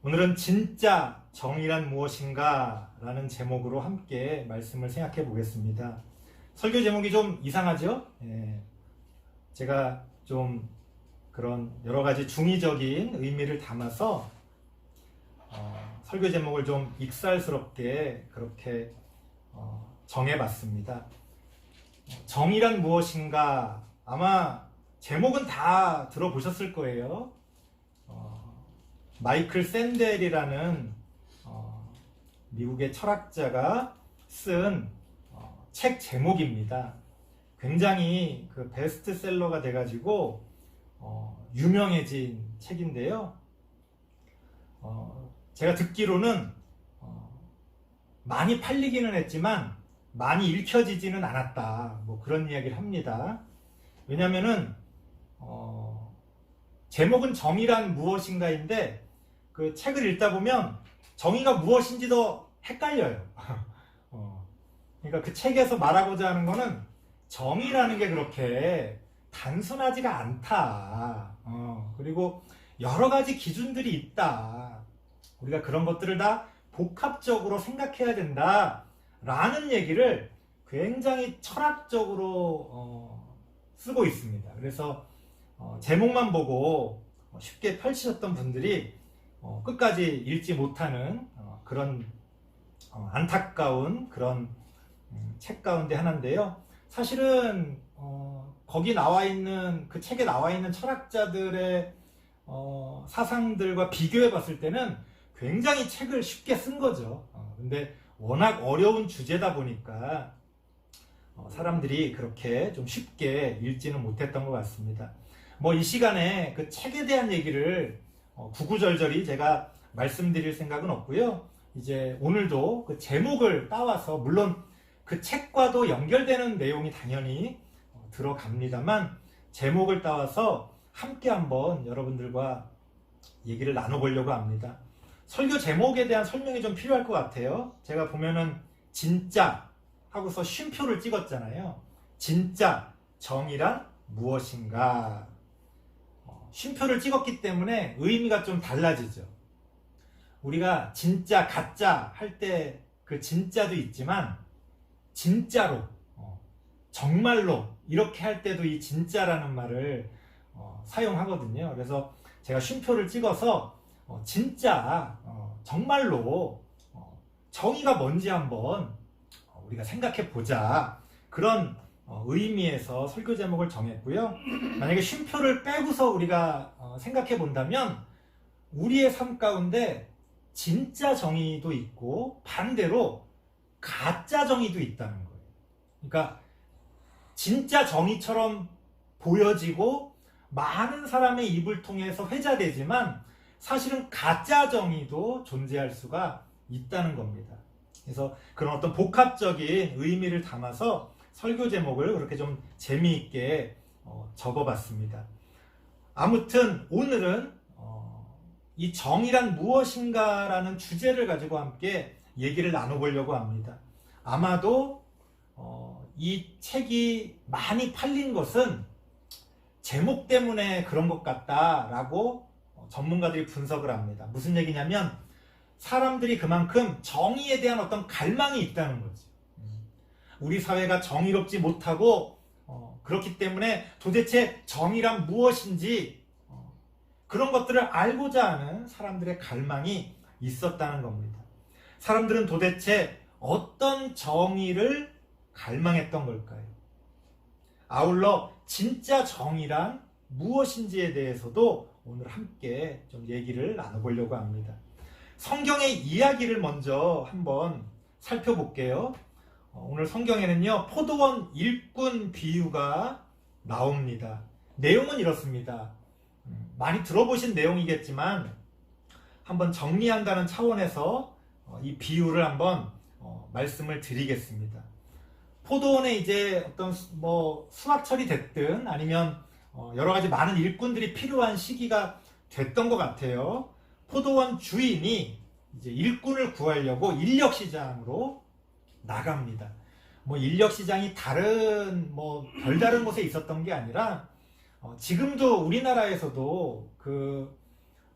오늘은 진짜 정의란 무엇인가 라는 제목으로 함께 말씀을 생각해 보겠습니다. 설교 제목이 좀 이상하죠? 제가 좀 그런 여러 가지 중의적인 의미를 담아서 설교 제목을 좀 익살스럽게 그렇게 정해봤습니다. 정의란 무엇인가, 아마 제목은 다 들어보셨을 거예요. 마이클 샌델이라는 미국의 철학자가 쓴 책 제목입니다. 굉장히 그 베스트셀러가 돼가지고 유명해진 책인데요. 제가 듣기로는 많이 팔리기는 했지만 많이 읽혀지지는 않았다, 뭐 그런 이야기를 합니다. 왜냐면은 제목은 정의란 무엇인가인데 그 책을 읽다 보면 정의가 무엇인지도 헷갈려요. 그러니까 그 책에서 말하고자 하는 거는 정의라는 게 그렇게 단순하지가 않다. 그리고 여러 가지 기준들이 있다. 우리가 그런 것들을 다 복합적으로 생각해야 된다. 라는 얘기를 굉장히 철학적으로 쓰고 있습니다. 그래서 제목만 보고 쉽게 펼치셨던 분들이 끝까지 읽지 못하는 그런 안타까운 그런 책 가운데 하나인데요. 사실은 거기 나와 있는, 그 책에 나와 있는 철학자들의 사상들과 비교해 봤을 때는 굉장히 책을 쉽게 쓴 거죠. 근데 워낙 어려운 주제다 보니까 사람들이 그렇게 좀 쉽게 읽지는 못했던 것 같습니다. 뭐 이 시간에 그 책에 대한 얘기를 구구절절히 제가 말씀드릴 생각은 없고요. 이제 오늘도 그 제목을 따와서, 물론 그 책과도 연결되는 내용이 당연히 들어갑니다만, 제목을 따와서 함께 한번 여러분들과 얘기를 나눠보려고 합니다. 설교 제목에 대한 설명이 좀 필요할 것 같아요. 제가 보면은 진짜 하고서 쉼표를 찍었잖아요. 진짜 정의란 무엇인가. 쉼표를 찍었기 때문에 의미가 좀 달라지죠. 우리가 진짜, 가짜 할 때 그 진짜도 있지만 진짜로, 정말로 이렇게 할 때도 이 진짜라는 말을 사용하거든요. 그래서 제가 쉼표를 찍어서 진짜, 정말로 정의가 뭔지 한번 우리가 생각해 보자, 그런 의미에서 설교 제목을 정했고요. 만약에 쉼표를 빼고서 우리가 생각해 본다면 우리의 삶 가운데 진짜 정의도 있고 반대로 가짜 정의도 있다는 거예요. 그러니까 진짜 정의처럼 보여지고 많은 사람의 입을 통해서 회자되지만 사실은 가짜 정의도 존재할 수가 있다는 겁니다. 그래서 그런 어떤 복합적인 의미를 담아서 설교 제목을 그렇게 좀 재미있게 적어봤습니다. 아무튼 오늘은 이 정의란 무엇인가 라는 주제를 가지고 함께 얘기를 나눠보려고 합니다. 아마도 이 책이 많이 팔린 것은 제목 때문에 그런 것 같다라고 전문가들이 분석을 합니다. 무슨 얘기냐면 사람들이 그만큼 정의에 대한 어떤 갈망이 있다는 거지. 우리 사회가 정의롭지 못하고 그렇기 때문에 도대체 정의란 무엇인지 그런 것들을 알고자 하는 사람들의 갈망이 있었다는 겁니다. 사람들은 도대체 어떤 정의를 갈망했던 걸까요? 아울러 진짜 정의란 무엇인지에 대해서도 오늘 함께 좀 얘기를 나눠보려고 합니다. 성경의 이야기를 먼저 한번 살펴볼게요. 오늘 성경에는요, 포도원 일꾼 비유가 나옵니다. 내용은 이렇습니다. 많이 들어보신 내용이겠지만 한번 정리한다는 차원에서 이 비유를 한번 말씀을 드리겠습니다. 포도원에 이제 어떤 수확철이 됐든 아니면 여러 가지 많은 일꾼들이 필요한 시기가 됐던 것 같아요. 포도원 주인이 이제 일꾼을 구하려고 인력시장으로 나갑니다. 인력시장이 별다른 곳에 있었던 게 아니라 지금도 우리나라에서도 그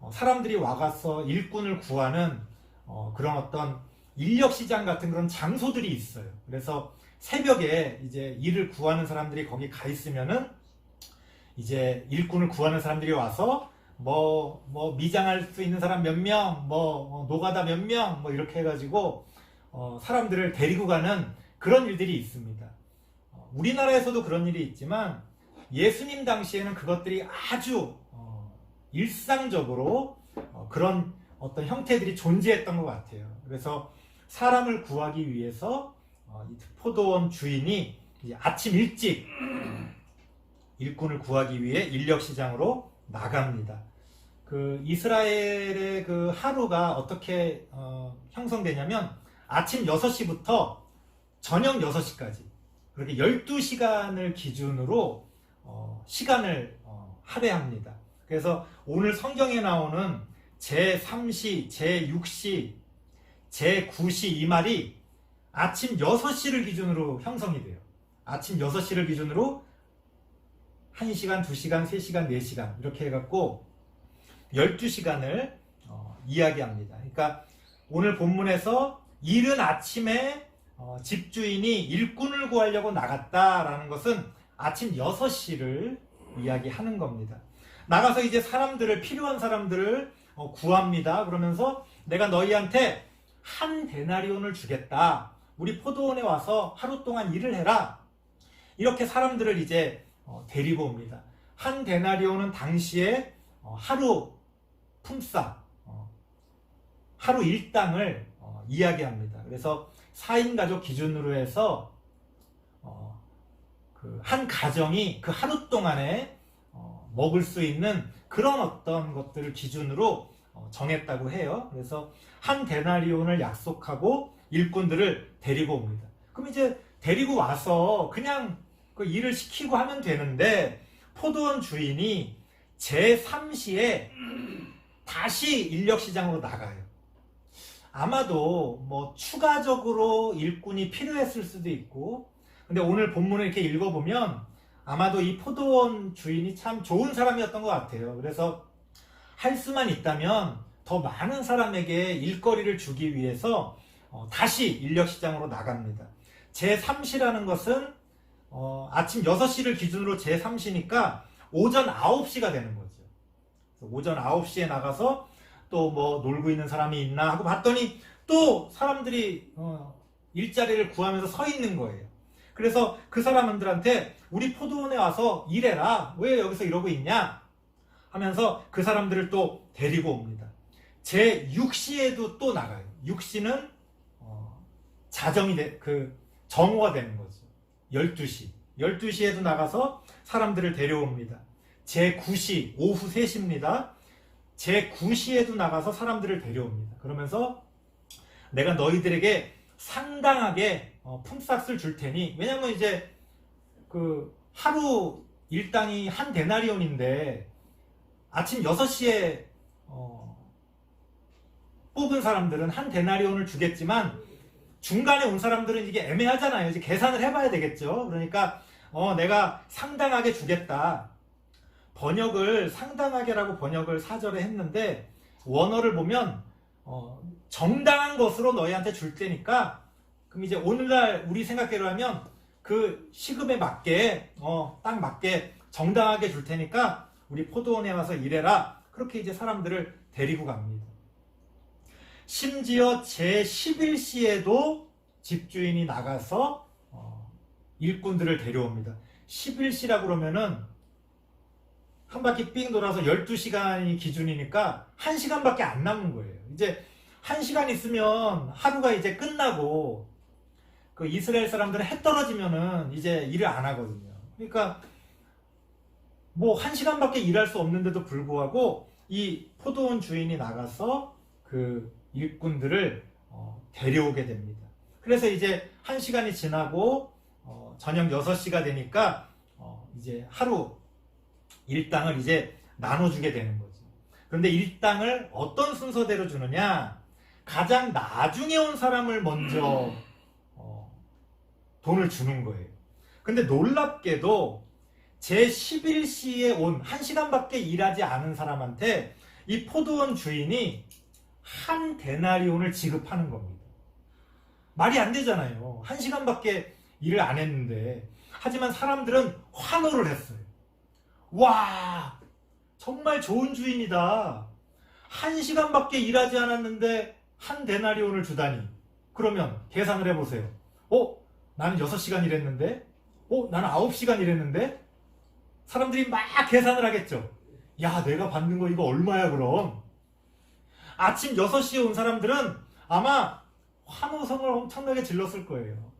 사람들이 와가서 일꾼을 구하는 그런 어떤 인력시장 같은 그런 장소들이 있어요. 그래서 새벽에 이제 일을 구하는 사람들이 거기 가 있으면은 이제 일꾼을 구하는 사람들이 와서 뭐 미장할 수 있는 사람 몇 명, 노가다 몇 명, 이렇게 해가지고 사람들을 데리고 가는 그런 일들이 있습니다. 우리나라에서도 그런 일이 있지만 예수님 당시에는 그것들이 아주 일상적으로 그런 어떤 형태들이 존재했던 것 같아요. 그래서 사람을 구하기 위해서 이 포도원 주인이 이제 아침 일찍 일꾼을 구하기 위해 인력시장으로 나갑니다. 그 이스라엘의 그 하루가 어떻게 형성되냐면 아침 6시부터 저녁 6시까지 그렇게 12시간을 기준으로 시간을 할애합니다. 그래서 오늘 성경에 나오는 제3시, 제6시, 제9시 이 말이 아침 6시를 기준으로 형성이 돼요. 아침 6시를 기준으로 1시간, 2시간, 3시간, 4시간 이렇게 해갖고 12시간을 이야기합니다. 그러니까 오늘 본문에서 이른 아침에 집주인이 일꾼을 구하려고 나갔다라는 것은 아침 6시를 이야기하는 겁니다. 나가서 이제 필요한 사람들을 구합니다. 그러면서 내가 너희한테 한 데나리온을 주겠다. 우리 포도원에 와서 하루 동안 일을 해라. 이렇게 사람들을 이제 데리고 옵니다. 한 데나리온은 당시에 하루 품삯, 하루 일당을 이야기합니다. 그래서 4인 가족 기준으로 해서 그 한 가정이 그 하루 동안에 먹을 수 있는 그런 어떤 것들을 기준으로 정했다고 해요. 그래서 한 데나리온을 약속하고 일꾼들을 데리고 옵니다. 그럼 이제 데리고 와서 그냥 그 일을 시키고 하면 되는데 포도원 주인이 제3시에 다시 인력시장으로 나가요. 아마도 뭐 추가적으로 일꾼이 필요했을 수도 있고, 근데 오늘 본문을 이렇게 읽어보면 아마도 이 포도원 주인이 참 좋은 사람이었던 것 같아요. 그래서 할 수만 있다면 더 많은 사람에게 일거리를 주기 위해서 다시 인력시장으로 나갑니다. 제3시라는 것은 아침 6시를 기준으로 제3시니까 오전 9시가 되는 거죠. 오전 9시에 나가서 또 뭐 놀고 있는 사람이 있나 하고 봤더니 또 사람들이 일자리를 구하면서 서 있는 거예요. 그래서 그 사람들한테 우리 포도원에 와서 일해라. 왜 여기서 이러고 있냐? 하면서 그 사람들을 또 데리고 옵니다. 제6시에도 또 나가요. 6시는 정오가 되는 거죠. 12시. 12시에도 나가서 사람들을 데려옵니다. 제9시, 오후 3시입니다. 제9시에도 나가서 사람들을 데려옵니다. 그러면서 내가 너희들에게 상당하게 품삯을 줄 테니, 왜냐면 이제 그 하루 일당이 한 데나리온인데 아침 6시에 뽑은 사람들은 한 데나리온을 주겠지만 중간에 온 사람들은 이게 애매하잖아요. 이제 계산을 해봐야 되겠죠. 그러니까 내가 상당하게 주겠다. 상당하게라고 번역을 4절에 했는데 원어를 보면 정당한 것으로 너희한테 줄 테니까, 그럼 이제 오늘날 우리 생각대로 하면 그 시급에 맞게 딱 맞게 정당하게 줄 테니까 우리 포도원에 와서 일해라. 그렇게 이제 사람들을 데리고 갑니다. 심지어 제11시에도 집주인이 나가서 일꾼들을 데려옵니다. 11시라고 그러면은 한 바퀴 삥 돌아서 12시간이 기준이니까 1시간밖에 안 남은 거예요. 이제 1시간 있으면 하루가 이제 끝나고, 그 이스라엘 사람들은 해 떨어지면은 이제 일을 안 하거든요. 그러니까 뭐 1시간밖에 일할 수 없는데도 불구하고 이 포도원 주인이 나가서 그 일꾼들을 데려오게 됩니다. 그래서 이제 1시간이 지나고 저녁 6시가 되니까 이제 하루 일당을 이제 나눠주게 되는 거죠. 그런데 일당을 어떤 순서대로 주느냐? 가장 나중에 온 사람을 먼저 돈을 주는 거예요. 근데 놀랍게도 제11시에 온 1시간밖에 일하지 않은 사람한테 이 포도원 주인이 한 데나리온을 지급하는 겁니다. 말이 안 되잖아요. 1시간밖에 일을 안 했는데. 하지만 사람들은 환호를 했어요. 와, 정말 좋은 주인이다. 1시간밖에 일하지 않았는데 한 데나리온을 주다니. 그러면 계산을 해보세요. 나는 6시간 일했는데? 나는 9시간 일했는데? 사람들이 막 계산을 하겠죠. 야, 내가 받는 거 이거 얼마야 그럼? 아침 6시에 온 사람들은 아마 환호성을 엄청나게 질렀을 거예요.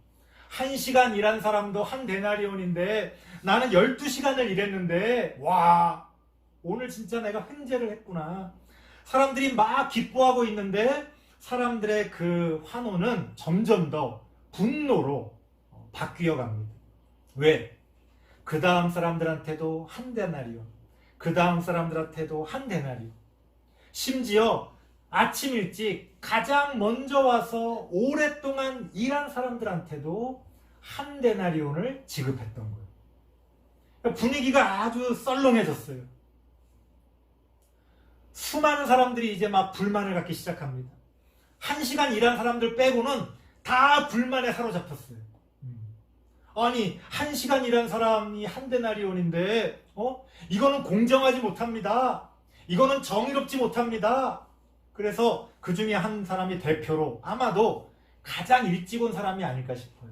1시간 일한 사람도 한 데나리온인데 나는 12시간을 일했는데 와, 오늘 진짜 내가 횡재를 했구나. 사람들이 막 기뻐하고 있는데 사람들의 그 환호는 점점 더 분노로 바뀌어 갑니다. 왜? 그 다음 사람들한테도 한 데나리온, 그 다음 사람들한테도 한 데나리온. 심지어 아침 일찍 가장 먼저 와서 오랫동안 일한 사람들한테도 한 데나리온을 지급했던 거예요. 분위기가 아주 썰렁해졌어요. 수많은 사람들이 이제 막 불만을 갖기 시작합니다. 1시간 일한 사람들 빼고는 다 불만에 사로잡혔어요. 아니, 1시간 일한 사람이 한 데나리온인데 이거는 공정하지 못합니다. 이거는 정의롭지 못합니다. 그래서 그 중에 한 사람이 대표로 아마도 가장 일찍 온 사람이 아닐까 싶어요.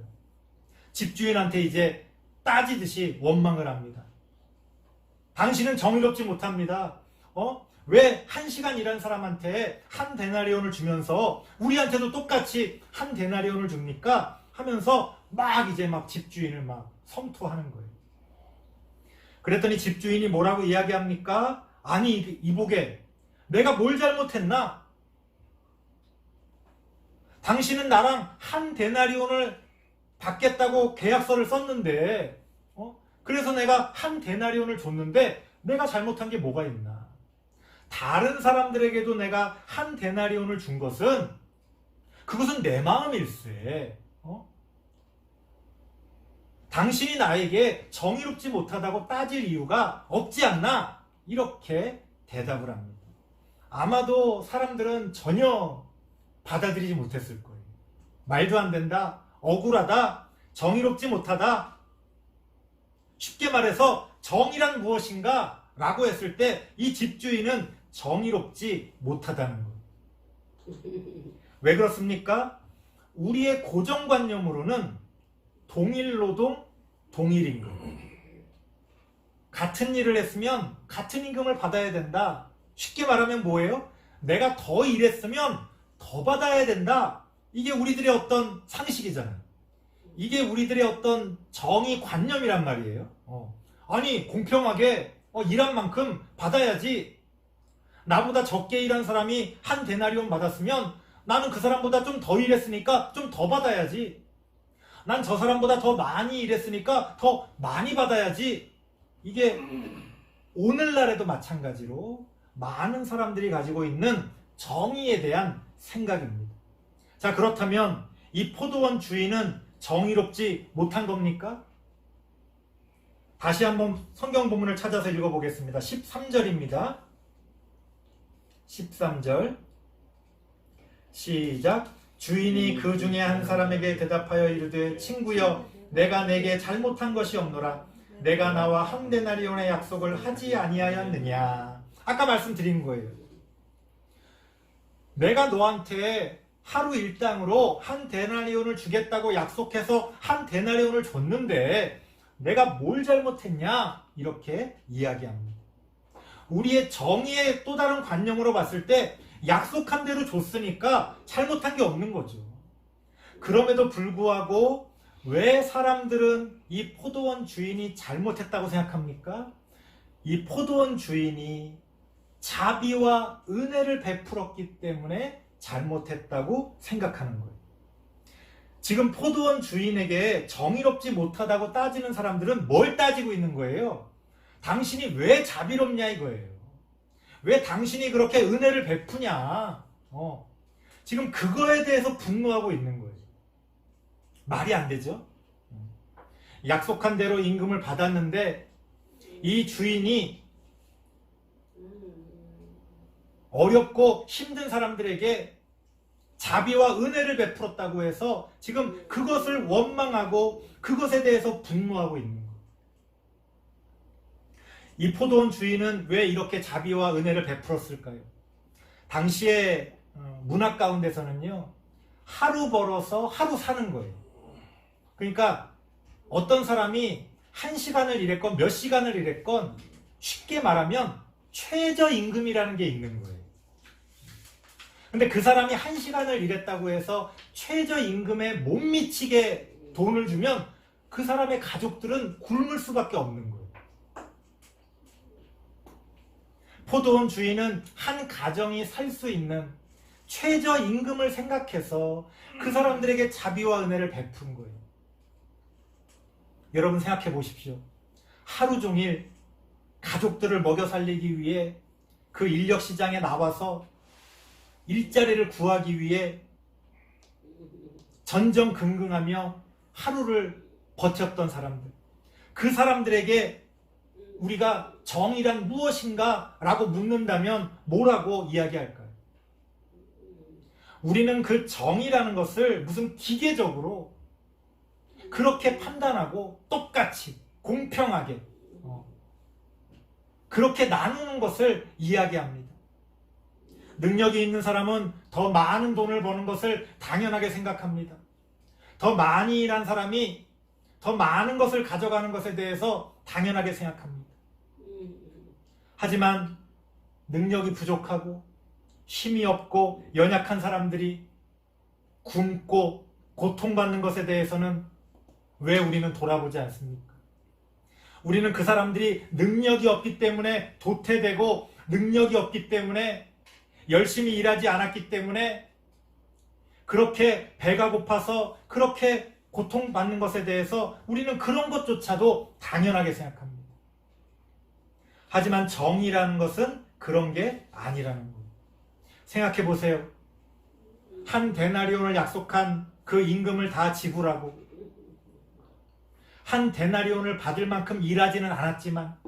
집주인한테 이제 따지듯이 원망을 합니다. 당신은 정의롭지 못합니다. 왜 1시간 일한 사람한테 한 데나리온을 주면서 우리한테도 똑같이 한 데나리온을 줍니까? 하면서 막 이제 막 집주인을 막 성토하는 거예요. 그랬더니 집주인이 뭐라고 이야기합니까? 아니, 이보게, 내가 뭘 잘못했나? 당신은 나랑 한 데나리온을 받겠다고 계약서를 썼는데, 그래서 내가 한 데나리온을 줬는데 내가 잘못한 게 뭐가 있나? 다른 사람들에게도 내가 한 데나리온을 준 것은 그것은 내 마음일세. 당신이 나에게 정의롭지 못하다고 따질 이유가 없지 않나? 이렇게 대답을 합니다. 아마도 사람들은 전혀 받아들이지 못했을 거예요. 말도 안 된다, 억울하다, 정의롭지 못하다. 쉽게 말해서 정의란 무엇인가? 라고 했을 때 이 집주인은 정의롭지 못하다는 거예요. 왜 그렇습니까? 우리의 고정관념으로는 동일노동, 동일임금. 같은 일을 했으면 같은 임금을 받아야 된다. 쉽게 말하면 뭐예요? 내가 더 일했으면 더 받아야 된다. 이게 우리들의 어떤 상식이잖아요. 이게 우리들의 어떤 정의관념이란 말이에요. 아니, 공평하게 일한 만큼 받아야지. 나보다 적게 일한 사람이 한 데나리온 받았으면 나는 그 사람보다 좀 더 일했으니까 좀 더 받아야지. 난 저 사람보다 더 많이 일했으니까 더 많이 받아야지. 이게 오늘날에도 마찬가지로 많은 사람들이 가지고 있는 정의에 대한 생각입니다. 자, 그렇다면 이 포도원 주인은 정의롭지 못한 겁니까? 다시 한번 성경 본문을 찾아서 읽어보겠습니다. 13절입니다. 13절 시작. 주인이 그 중에 한 사람에게 대답하여 이르되 친구여, 내가 내게 잘못한 것이 없노라. 내가 나와 한 데나리온의 약속을 하지 아니하였느냐. 아까 말씀드린 거예요. 내가 너한테 하루 일당으로 한 데나리온을 주겠다고 약속해서 한 데나리온을 줬는데 내가 뭘 잘못했냐? 이렇게 이야기합니다. 우리의 정의의 또 다른 관념으로 봤을 때 약속한 대로 줬으니까 잘못한 게 없는 거죠. 그럼에도 불구하고 왜 사람들은 이 포도원 주인이 잘못했다고 생각합니까? 이 포도원 주인이 자비와 은혜를 베풀었기 때문에 잘못했다고 생각하는 거예요. 지금 포도원 주인에게 정의롭지 못하다고 따지는 사람들은 뭘 따지고 있는 거예요? 당신이 왜 자비롭냐 이거예요. 왜 당신이 그렇게 은혜를 베푸냐. 지금 그거에 대해서 분노하고 있는 거예요. 말이 안 되죠? 약속한 대로 임금을 받았는데 이 주인이 어렵고 힘든 사람들에게 자비와 은혜를 베풀었다고 해서 지금 그것을 원망하고 그것에 대해서 분노하고 있는 거예요. 이 포도원 주인은 왜 이렇게 자비와 은혜를 베풀었을까요? 당시의 문화 가운데서는요, 하루 벌어서 하루 사는 거예요. 그러니까 어떤 사람이 1시간을 일했건 몇 시간을 일했건 쉽게 말하면 최저임금이라는 게 있는 거예요. 근데 그 사람이 1시간을 일했다고 해서 최저임금에 못 미치게 돈을 주면 그 사람의 가족들은 굶을 수밖에 없는 거예요. 포도원 주인은 한 가정이 살 수 있는 최저임금을 생각해서 그 사람들에게 자비와 은혜를 베푼 거예요. 여러분 생각해 보십시오. 하루 종일 가족들을 먹여 살리기 위해 그 인력시장에 나와서 일자리를 구하기 위해 전전긍긍하며 하루를 버텼던 사람들. 그 사람들에게 우리가 정의란 무엇인가? 라고 묻는다면 뭐라고 이야기할까요? 우리는 그 정의라는 것을 무슨 기계적으로 그렇게 판단하고 똑같이 공평하게 그렇게 나누는 것을 이야기합니다. 능력이 있는 사람은 더 많은 돈을 버는 것을 당연하게 생각합니다. 더 많이 일한 사람이 더 많은 것을 가져가는 것에 대해서 당연하게 생각합니다. 하지만 능력이 부족하고 힘이 없고 연약한 사람들이 굶고 고통받는 것에 대해서는 왜 우리는 돌아보지 않습니까? 우리는 그 사람들이 능력이 없기 때문에 도태되고 능력이 없기 때문에 열심히 일하지 않았기 때문에 그렇게 배가 고파서 그렇게 고통받는 것에 대해서 우리는 그런 것조차도 당연하게 생각합니다. 하지만 정의라는 것은 그런 게 아니라는 거예요. 생각해 보세요. 한 데나리온을 약속한 그 임금을 다 지불하고 한 데나리온을 받을 만큼 일하지는 않았지만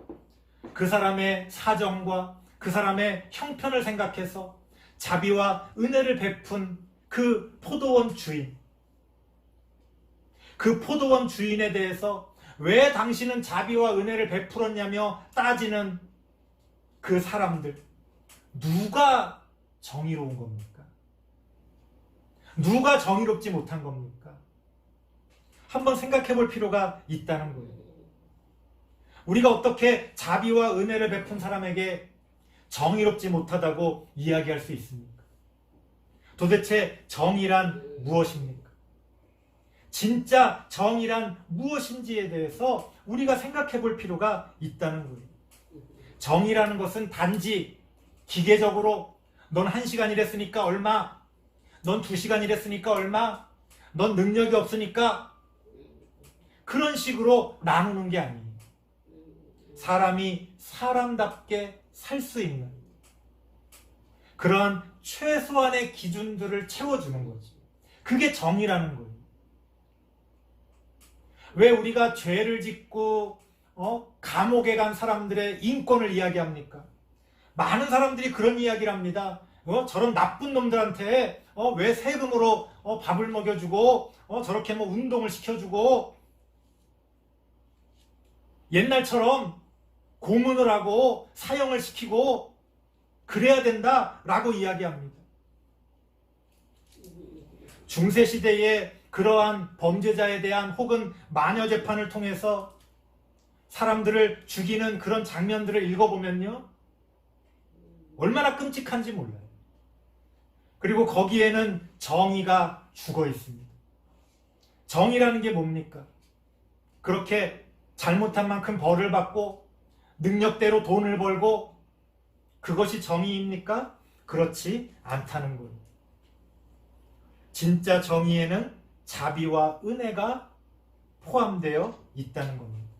그 사람의 사정과 그 사람의 형편을 생각해서 자비와 은혜를 베푼 그 포도원 주인, 그 포도원 주인에 대해서 왜 당신은 자비와 은혜를 베풀었냐며 따지는 그 사람들, 누가 정의로운 겁니까? 누가 정의롭지 못한 겁니까? 한번 생각해 볼 필요가 있다는 거예요. 우리가 어떻게 자비와 은혜를 베푼 사람에게 정의롭지 못하다고 이야기할 수 있습니까? 도대체 정의란 무엇입니까? 진짜 정의란 무엇인지에 대해서 우리가 생각해 볼 필요가 있다는 거예요. 정의라는 것은 단지 기계적으로 넌 1시간 일했으니까 얼마, 넌 2시간 일했으니까 얼마, 넌 능력이 없으니까 그런 식으로 나누는 게 아니에요. 사람이 사람답게 살 수 있는 그런 최소한의 기준들을 채워주는 거지. 그게 정의라는 거예요. 왜 우리가 죄를 짓고 감옥에 간 사람들의 인권을 이야기합니까? 많은 사람들이 그런 이야기를 합니다. 저런 나쁜 놈들한테 왜 세금으로 밥을 먹여주고 저렇게 뭐 운동을 시켜주고 옛날처럼 고문을 하고 사형을 시키고 그래야 된다라고 이야기합니다. 중세시대에 그러한 범죄자에 대한 혹은 마녀 재판을 통해서 사람들을 죽이는 그런 장면들을 읽어보면요, 얼마나 끔찍한지 몰라요. 그리고 거기에는 정의가 죽어 있습니다. 정의라는 게 뭡니까? 그렇게 잘못한 만큼 벌을 받고 능력대로 돈을 벌고 그것이 정의입니까? 그렇지 않다는 거예요. 진짜 정의에는 자비와 은혜가 포함되어 있다는 겁니다.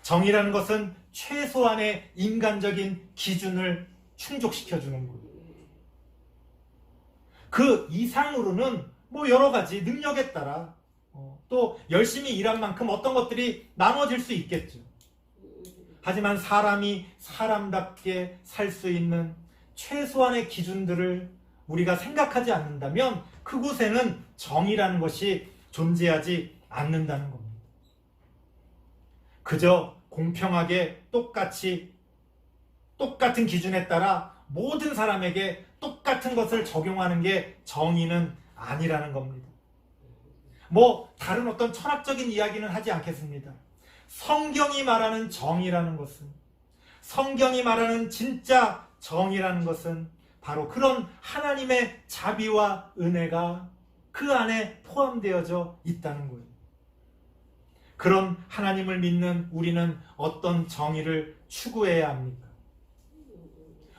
정의라는 것은 최소한의 인간적인 기준을 충족시켜주는 거예요. 그 이상으로는 뭐 여러 가지 능력에 따라 또 열심히 일한 만큼 어떤 것들이 나눠질 수 있겠죠. 하지만 사람이 사람답게 살 수 있는 최소한의 기준들을 우리가 생각하지 않는다면 그곳에는 정의라는 것이 존재하지 않는다는 겁니다. 그저 공평하게 똑같은 기준에 따라 모든 사람에게 똑같은 것을 적용하는 게 정의는 아니라는 겁니다. 다른 어떤 철학적인 이야기는 하지 않겠습니다. 성경이 말하는 정의라는 것은, 성경이 말하는 진짜 정의라는 것은 바로 그런 하나님의 자비와 은혜가 그 안에 포함되어져 있다는 거예요. 그런 하나님을 믿는 우리는 어떤 정의를 추구해야 합니까?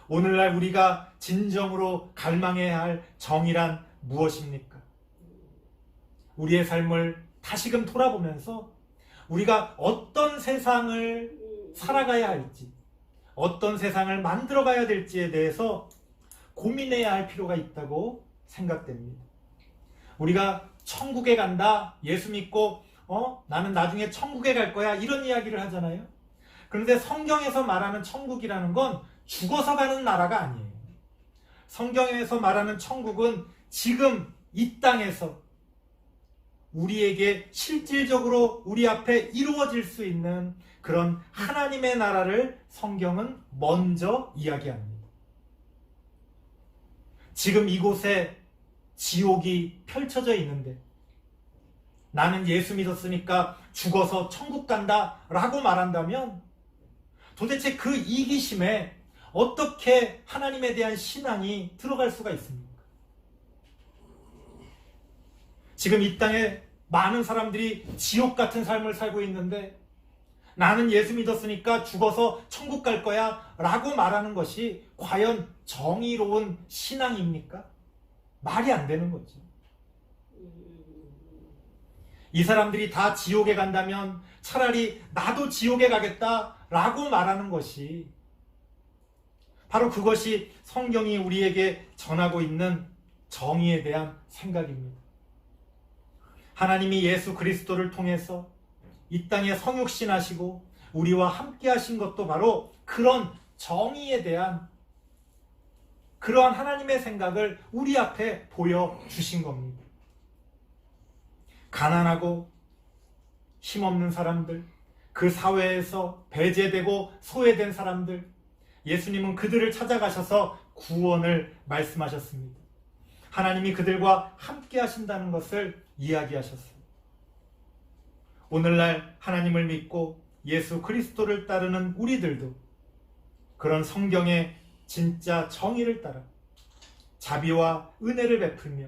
오늘날 우리가 진정으로 갈망해야 할 정의란 무엇입니까? 우리의 삶을 다시금 돌아보면서 우리가 어떤 세상을 살아가야 할지, 어떤 세상을 만들어가야 될지에 대해서 고민해야 할 필요가 있다고 생각됩니다. 우리가 천국에 간다, 예수 믿고 나는 나중에 천국에 갈 거야, 이런 이야기를 하잖아요. 그런데 성경에서 말하는 천국이라는 건 죽어서 가는 나라가 아니에요. 성경에서 말하는 천국은 지금 이 땅에서 우리에게 실질적으로 우리 앞에 이루어질 수 있는 그런 하나님의 나라를 성경은 먼저 이야기합니다. 지금 이곳에 지옥이 펼쳐져 있는데 나는 예수 믿었으니까 죽어서 천국 간다 라고 말한다면 도대체 그 이기심에 어떻게 하나님에 대한 신앙이 들어갈 수가 있습니까? 지금 이 땅에 많은 사람들이 지옥 같은 삶을 살고 있는데 나는 예수 믿었으니까 죽어서 천국 갈 거야 라고 말하는 것이 과연 정의로운 신앙입니까? 말이 안 되는 거죠. 이 사람들이 다 지옥에 간다면 차라리 나도 지옥에 가겠다 라고 말하는 것이 바로 그것이 성경이 우리에게 전하고 있는 정의에 대한 생각입니다. 하나님이 예수 그리스도를 통해서 이 땅에 성육신하시고 우리와 함께 하신 것도 바로 그런 정의에 대한 그러한 하나님의 생각을 우리 앞에 보여주신 겁니다. 가난하고 힘없는 사람들, 그 사회에서 배제되고 소외된 사람들, 예수님은 그들을 찾아가셔서 구원을 말씀하셨습니다. 하나님이 그들과 함께 하신다는 것을 이야기하셨습니다. 오늘날 하나님을 믿고 예수 그리스도를 따르는 우리들도 그런 성경의 진짜 정의를 따라 자비와 은혜를 베풀며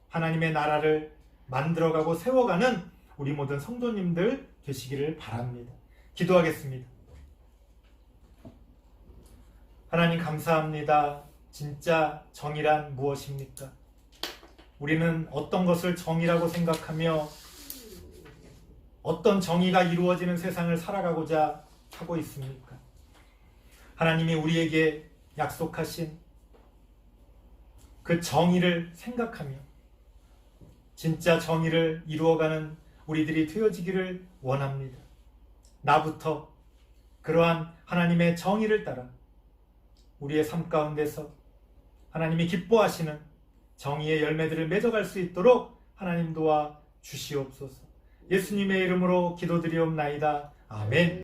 하나님의 나라를 만들어가고 세워가는 우리 모든 성도님들 되시기를 바랍니다. 기도하겠습니다. 하나님 감사합니다. 진짜 정의란 무엇입니까? 우리는 어떤 것을 정의라고 생각하며 어떤 정의가 이루어지는 세상을 살아가고자 하고 있습니까? 하나님이 우리에게 약속하신 그 정의를 생각하며 진짜 정의를 이루어가는 우리들이 되어지기를 원합니다. 나부터 그러한 하나님의 정의를 따라 우리의 삶 가운데서 하나님이 기뻐하시는 정의의 열매들을 맺어갈 수 있도록 하나님 도와 주시옵소서. 예수님의 이름으로 기도드리옵나이다. 아멘.